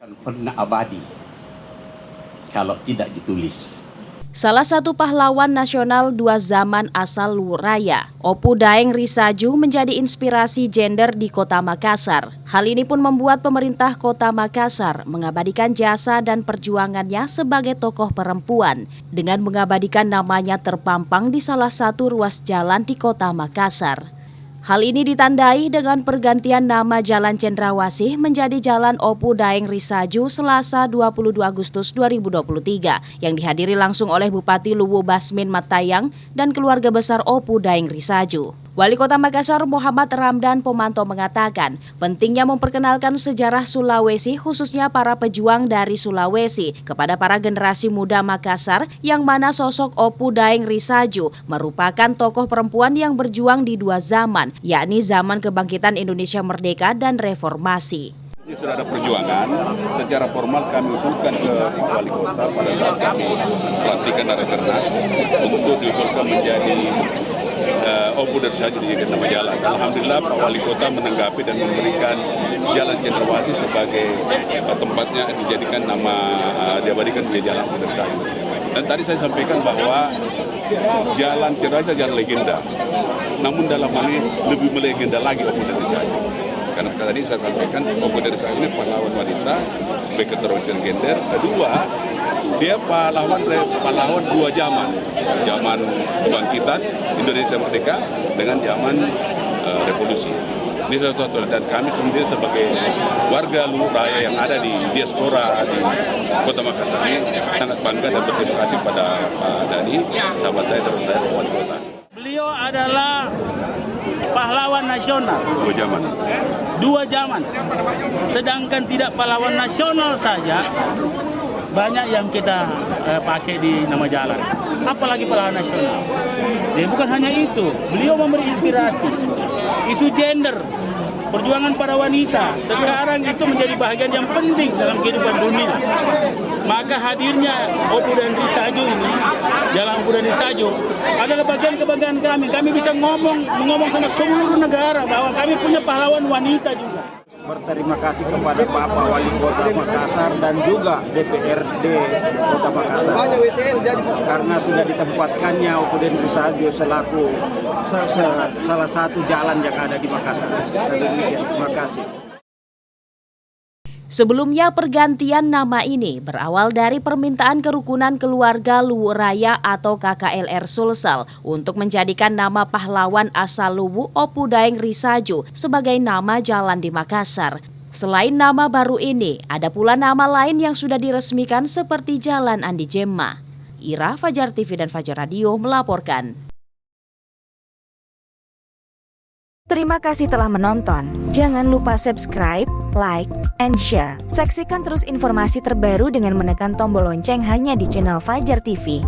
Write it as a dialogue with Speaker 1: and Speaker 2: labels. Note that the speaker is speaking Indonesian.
Speaker 1: Pernah abadi kalau tidak ditulis.
Speaker 2: Salah satu pahlawan nasional dua zaman asal Luwu Raya, Opu Daeng Risaju menjadi inspirasi gender di Kota Makassar. Hal ini pun membuat pemerintah Kota Makassar mengabadikan jasa dan perjuangannya sebagai tokoh perempuan dengan mengabadikan namanya terpampang di salah satu ruas jalan di Kota Makassar. Hal ini ditandai dengan pergantian nama Jalan Cendrawasih menjadi Jalan Opu Daeng Risaju Selasa 22 Agustus 2023 yang dihadiri langsung oleh Bupati Luwu Basmin Matayang dan keluarga besar Opu Daeng Risaju. Wali Kota Makassar Muhammad Ramdan Pomanto mengatakan pentingnya memperkenalkan sejarah Sulawesi khususnya para pejuang dari Sulawesi kepada para generasi muda Makassar yang mana sosok Opu Daeng Risaju merupakan tokoh perempuan yang berjuang di dua zaman, yakni zaman kebangkitan Indonesia Merdeka dan reformasi.
Speaker 3: Ini sudah ada perjuangan, secara formal kami usulkan ke Pak Wali Kota pada saat kami pelantikan dari Kernas untuk diusulkan menjadi Opu Daeng Risaju dijadikan nama jalan. Alhamdulillah Pak Wali Kota menanggapi dan memberikan Jalan Cendrawasih sebagai tempatnya dijadikan nama, diabadikan menjadi Jalan Opu Daeng Risaju. Dan tadi saya sampaikan bahwa Jalan Cendrawasih jalan legenda, namun dalam hal ini lebih melegenda lagi Opu Daeng Risaju. Karena tadi saya sampaikan Opu Daeng Risaju ini pahlawan wanita sebagai keterwakilan gender. Kedua, dia pahlawan dua zaman kebangkitan Indonesia Merdeka dengan zaman revolusi. Ini sesuatu dan kami sendiri sebagai warga Luwu Raya yang ada di diaspora di Kota Makassar ini sangat bangga dan berterima kasih pada Pak Dhani, sahabat saya, terus saya Wali Kota.
Speaker 4: Beliau adalah pahlawan nasional. Dua zaman. Sedangkan tidak pahlawan nasional saja, banyak yang kita pakai di nama jalan. Apalagi pahlawan nasional. Dan bukan hanya itu, beliau memberi inspirasi. Isu gender, perjuangan para wanita, sekarang itu menjadi bagian yang penting dalam kehidupan dunia. Maka hadirnya Opu Daeng Risaju ini, Jalan Opu Daeng Risaju, adalah bagian kebanggaan kami. Kami bisa mengomong sama seluruh negara bahwa kami punya pahlawan wanita juga.
Speaker 5: Berterima kasih kepada Bapak Wali Kota Makassar dan juga DPRD Kota Makassar karena sudah ditempatkannya Opu Daeng Risaju selaku salah satu jalan yang ada di Makassar. Terima kasih.
Speaker 2: Sebelumnya pergantian nama ini berawal dari permintaan kerukunan keluarga Luwu Raya atau KKLR Sulsel untuk menjadikan nama pahlawan asal Luwu Opu Daeng Risaju sebagai nama jalan di Makassar. Selain nama baru ini, ada pula nama lain yang sudah diresmikan seperti Jalan Andi Jemma. Ira, Fajar TV dan Fajar Radio melaporkan.
Speaker 6: Terima kasih telah menonton. Jangan lupa subscribe, like, and share. Saksikan terus informasi terbaru dengan menekan tombol lonceng hanya di channel Fajar TV.